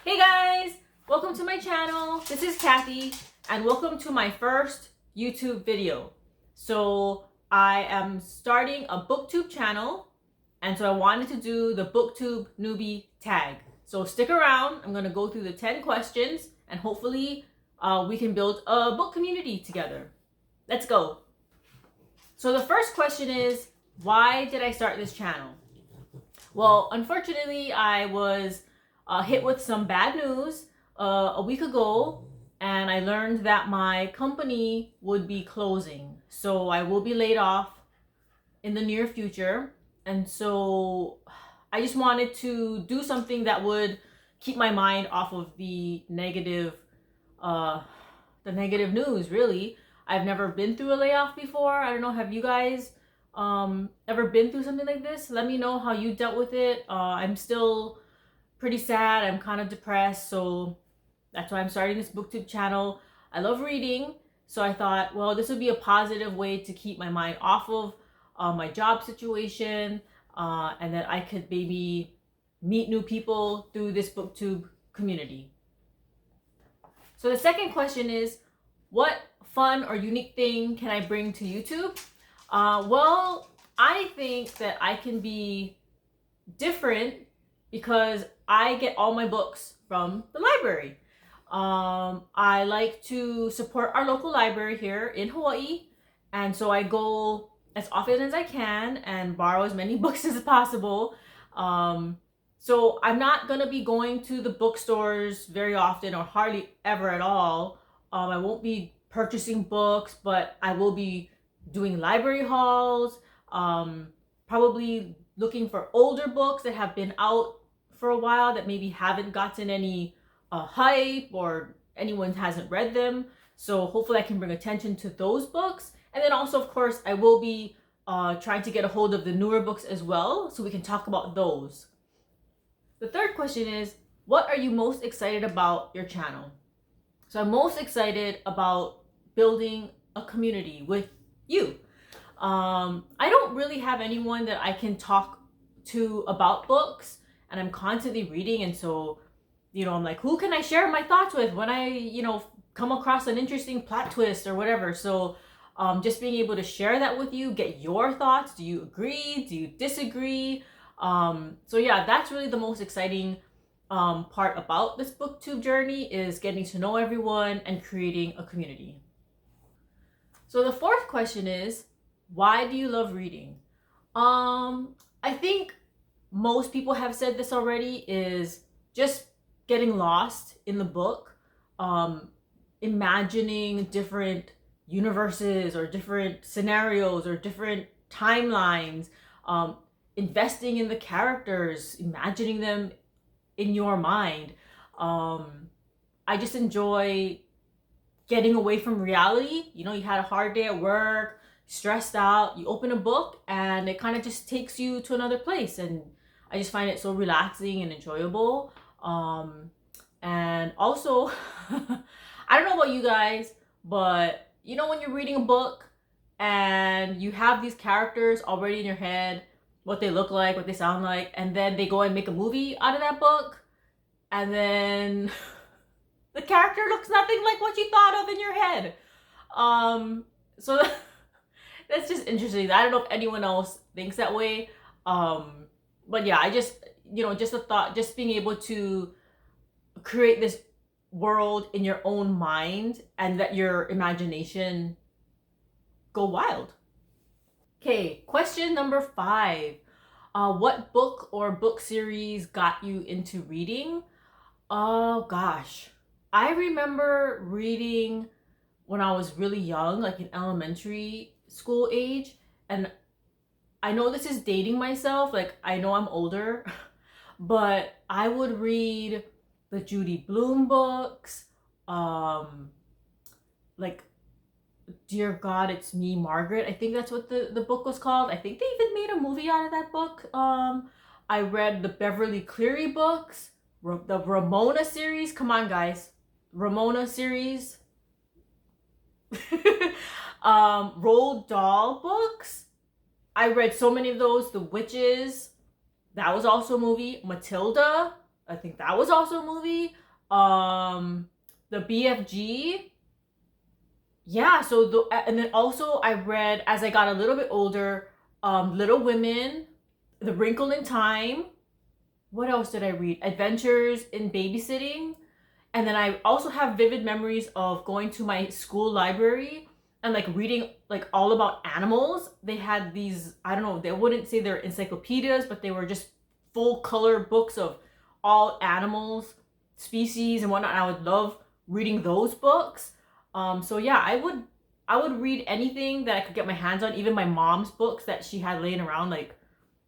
Hey guys, welcome to my channel. This is Kathy and welcome to my first YouTube video. So I am starting a BookTube channel and so I wanted to do the BookTube newbie tag. So stick around, I'm going to go through the 10 questions and hopefully we can build a book community together. Let's go. So the first question is, why did I start this channel? Well, unfortunately, I was hit with some bad news a week ago, and I learned that my company would be closing. So I will be laid off in the near future. And so I just wanted to do something that would keep my mind off of the negative news, really. I've never been through a layoff before. I don't know, have you guys ever been through something like this? Let me know how you dealt with it. I'm still pretty sad. I'm kind of depressed, so that's why I'm starting this BookTube channel. I love reading, so I thought, well, this would be a positive way to keep my mind off of my job situation, and that I could maybe meet new people through this BookTube community. So the second question is, what fun or unique thing can I bring to YouTube? Well, I think that I can be different because I get all my books from the library. I like to support our local library here in Hawaii, and so I go as often as I can and borrow as many books as possible. So I'm not gonna be going to the bookstores very often, or hardly ever at all. I won't be purchasing books, but I will be doing library hauls, probably looking for older books that have been out for a while that maybe haven't gotten any hype or anyone hasn't read them. So hopefully I can bring attention to those books. And then also, of course, I will be trying to get a hold of the newer books as well, so we can talk about those. The third question is, what are you most excited about your channel? So I'm most excited about building a community with you. I don't really have anyone that I can talk to about books, and I'm constantly reading, and so, I'm like, who can I share my thoughts with when I, come across an interesting plot twist or whatever. So just being able to share that with you, get your thoughts. Do you agree? Do you disagree? So yeah, that's really the most exciting part about this BookTube journey, is getting to know everyone and creating a community. So the fourth question is, why do you love reading? I think most people have said this already, is just getting lost in the book, imagining different universes or different scenarios or different timelines, investing in the characters, imagining them in your mind. I just enjoy getting away from reality. You had a hard day at work, stressed out, you open a book and it kind of just takes you to another place, and I just find it so relaxing and enjoyable. And also I don't know about you guys, but when you're reading a book and you have these characters already in your head, what they look like, what they sound like, and then they go and make a movie out of that book, and then the character looks nothing like what you thought of in your head. So that's just interesting. I don't know if anyone else thinks that way. But yeah, I just, just a thought, just being able to create this world in your own mind and let your imagination go wild. Okay, question number 5. What book or book series got you into reading? Oh gosh. I remember reading when I was really young, like in elementary school age, and I know this is dating myself, like I know I'm older, but I would read the Judy Blume books, like Dear God, It's Me, Margaret. I think that's what the book was called. I think they even made a movie out of that book. I read the Beverly Cleary books, the Ramona series. Come on, guys. Ramona series. Roald Dahl books. I read so many of those. The Witches. That was also a movie. Matilda. I think that was also a movie. The BFG. Yeah, so and then also I read as I got a little bit older, Little Women, The Wrinkle in Time. What else did I read? Adventures in Babysitting. And then I also have vivid memories of going to my school library and like reading like all about animals. They had these, I don't know, they wouldn't say they're encyclopedias, but they were just full color books of all animals, species and whatnot. I would love reading those books. So yeah, I would read anything that I could get my hands on, even my mom's books that she had laying around, like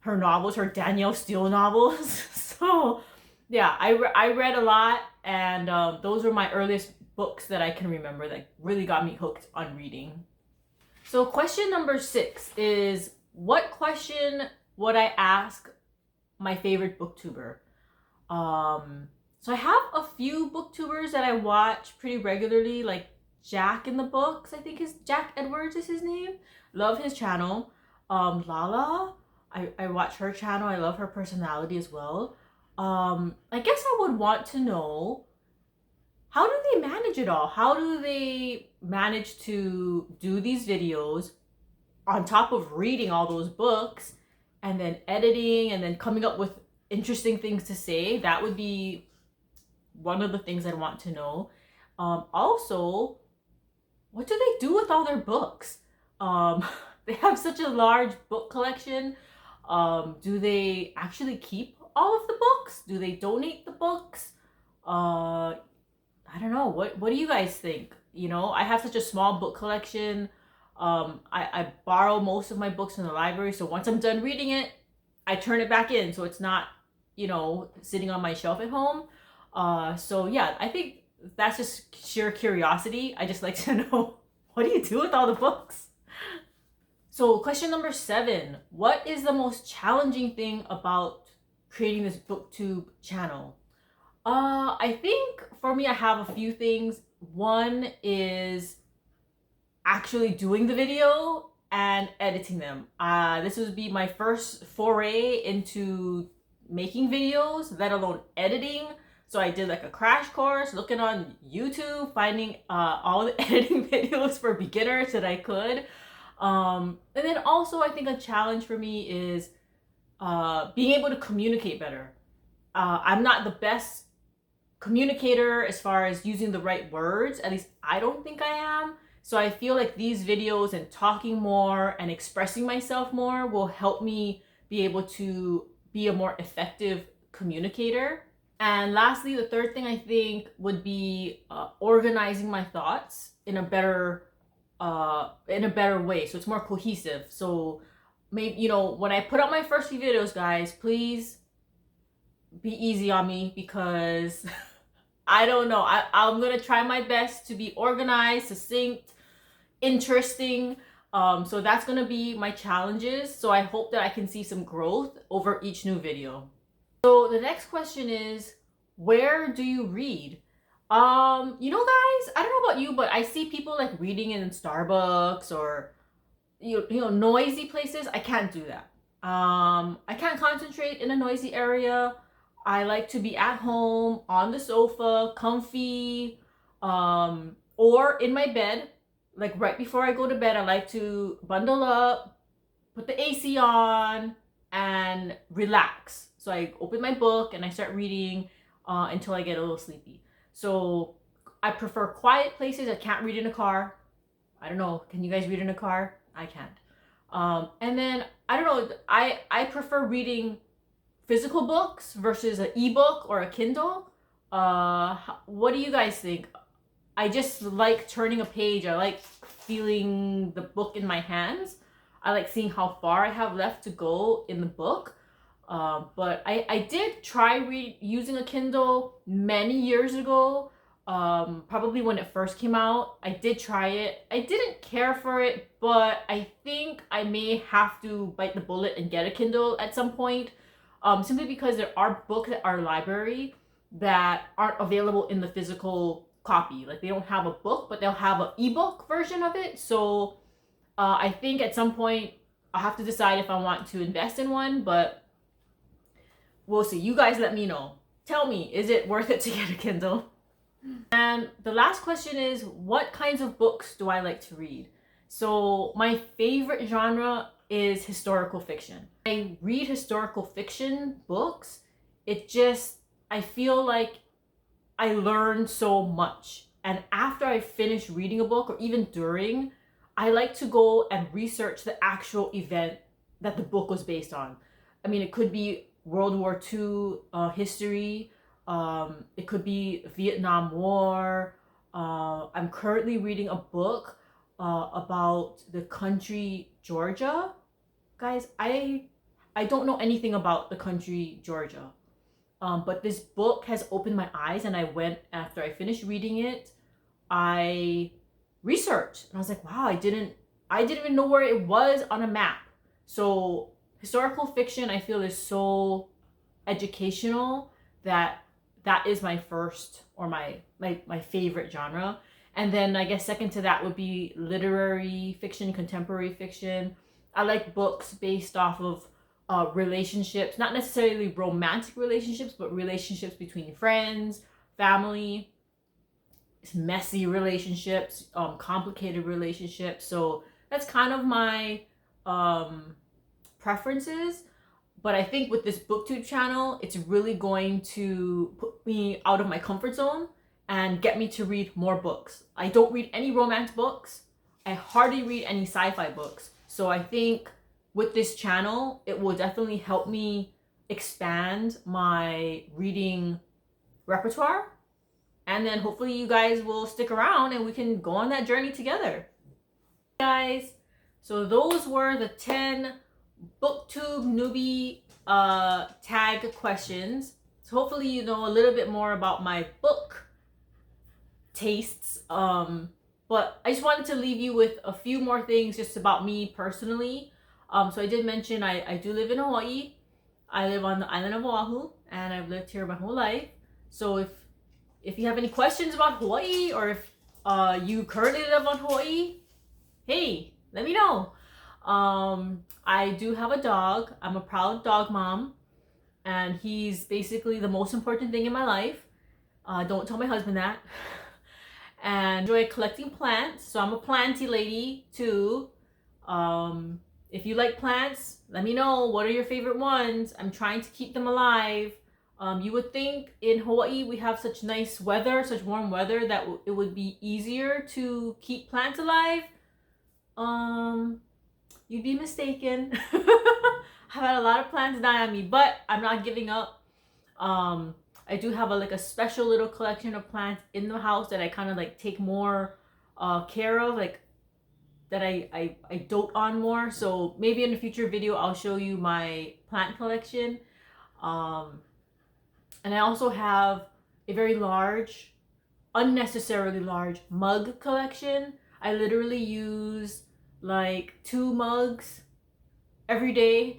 her novels, her Danielle Steele novels. So yeah, I read a lot, and those were my earliest books that I can remember that really got me hooked on reading. So question number 6 is, what question would I ask my favorite booktuber? So I have a few booktubers that I watch pretty regularly, like Jack in the Books, I think Jack Edwards is his name. Love his channel. Lala, I watch her channel. I love her personality as well. I guess I would want to know, how do they manage it all? How do they manage to do these videos on top of reading all those books and then editing and then coming up with interesting things to say? That would be one of the things I'd want to know. Also, what do they do with all their books? They have such a large book collection. Do they actually keep all of the books? Do they donate the books? I don't know. What do you guys think? You know, I have such a small book collection. I borrow most of my books from the library, so once I'm done reading it, I turn it back in, so it's not, you know, sitting on my shelf at home. So yeah, I think that's just sheer curiosity. I just like to know, what do you do with all the books? So question number 7, what is the most challenging thing about creating this BookTube channel? I think for me, I have a few things. One is actually doing the video and editing them. This would be my first foray into making videos, let alone editing. So I did like a crash course looking on YouTube, finding all the editing videos for beginners that I could. And then also I think a challenge for me is being able to communicate better. I'm not the best communicator as far as using the right words. At least I don't think I am. So I feel like these videos and talking more and expressing myself more will help me be able to be a more effective communicator. And lastly, the third thing I think would be organizing my thoughts in a better way, so it's more cohesive. So maybe, you know, when I put out my first few videos, guys, please be easy on me, because I don't know. I'm gonna try my best to be organized, succinct, interesting. So that's gonna be my challenges. So I hope that I can see some growth over each new video. So the next question is, where do you read? You know, guys, I don't know about you, but I see people like reading in Starbucks or you know, noisy places. I can't do that. I can't concentrate in a noisy area. I like to be at home on the sofa, comfy, or in my bed. Like right before I go to bed, I like to bundle up, put the AC on, and relax. So I open my book and I start reading until I get a little sleepy. So I prefer quiet places. I can't read in a car. I don't know. Can you guys read in a car? I can't. And then, I don't know. I prefer reading physical books versus an ebook or a Kindle. What do you guys think? I just like turning a page. I like feeling the book in my hands. I like seeing how far I have left to go in the book. But I did try using a Kindle many years ago, probably when it first came out. I did try it. I didn't care for it, but I think I may have to bite the bullet and get a Kindle at some point, simply because there are books at our library that aren't available in the physical copy. Like they don't have a book, but they'll have an ebook version of it. So I think at some point I'll have to decide if I want to invest in one, but we'll see. You guys let me know. tell me, is it worth it to get a Kindle? And the last question is, what kinds of books do I like to read? So my favorite genre is historical fiction. I read historical fiction books. I feel like I learn so much. And after I finish reading a book, or even during, I like to go and research the actual event that the book was based on. I mean, it could be World War II history. It could be Vietnam War. I'm currently reading a book about the country Georgia. Guys, I don't know anything about the country Georgia. But this book has opened my eyes, and after I finished reading it, I researched, and I was like, wow, I didn't even know where it was on a map. So historical fiction, I feel, is so educational that is my first, or my favorite genre. And then I guess second to that would be literary fiction, contemporary fiction. I like books based off of relationships, not necessarily romantic relationships, but relationships between friends, family, messy relationships, complicated relationships. So that's kind of my preferences. But I think with this BookTube channel, it's really going to put me out of my comfort zone and get me to read more books. I don't read any romance books. I hardly read any sci-fi books. So I think with this channel, it will definitely help me expand my reading repertoire. And then hopefully you guys will stick around and we can go on that journey together. Guys, so those were the 10 BookTube newbie tag questions. So hopefully you know a little bit more about my book tastes. But I just wanted to leave you with a few more things just about me personally. So I did mention I do live in Hawaii. I live on the island of Oahu, and I've lived here my whole life. So if you have any questions about Hawaii, or if you currently live on Hawaii, hey, let me know. I do have a dog. I'm a proud dog mom, and he's basically the most important thing in my life. Don't tell my husband that. And enjoy collecting plants. So I'm a planty lady too. If you like plants, let me know. What are your favorite ones? I'm trying to keep them alive. You would think in Hawaii we have such nice weather, such warm weather, that it would be easier to keep plants alive. You'd be mistaken. I've had a lot of plants die on me, but I'm not giving up. I do have a special little collection of plants in the house that I kind of take more care of, that I dote on more. So maybe in a future video I'll show you my plant collection. And I also have a very large, unnecessarily large mug collection. I literally use 2 mugs every day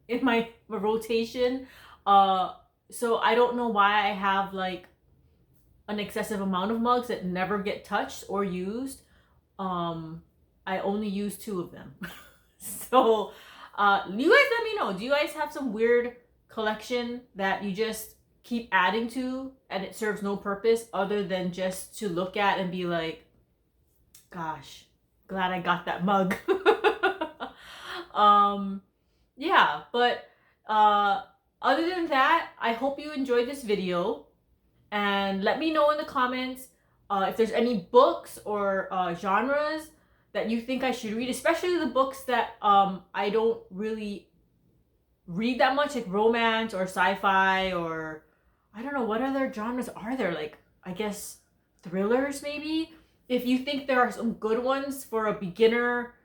in my rotation. So I don't know why I have an excessive amount of mugs that never get touched or used. I only use 2 of them. So you guys let me know. Do you guys have some weird collection that you just keep adding to and it serves no purpose other than just to look at and be like, gosh, glad I got that mug? Yeah, but other than that, I hope you enjoyed this video, and let me know in the comments if there's any books or genres that you think I should read, especially the books that I don't really read that much, like romance or sci-fi, or I don't know, what other genres are there? I guess thrillers maybe? If you think there are some good ones for a beginner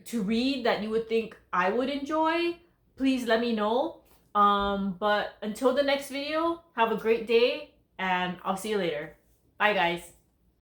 to read that you would think I would enjoy, please let me know. But until the next video, have a great day, and I'll see you later. Bye guys.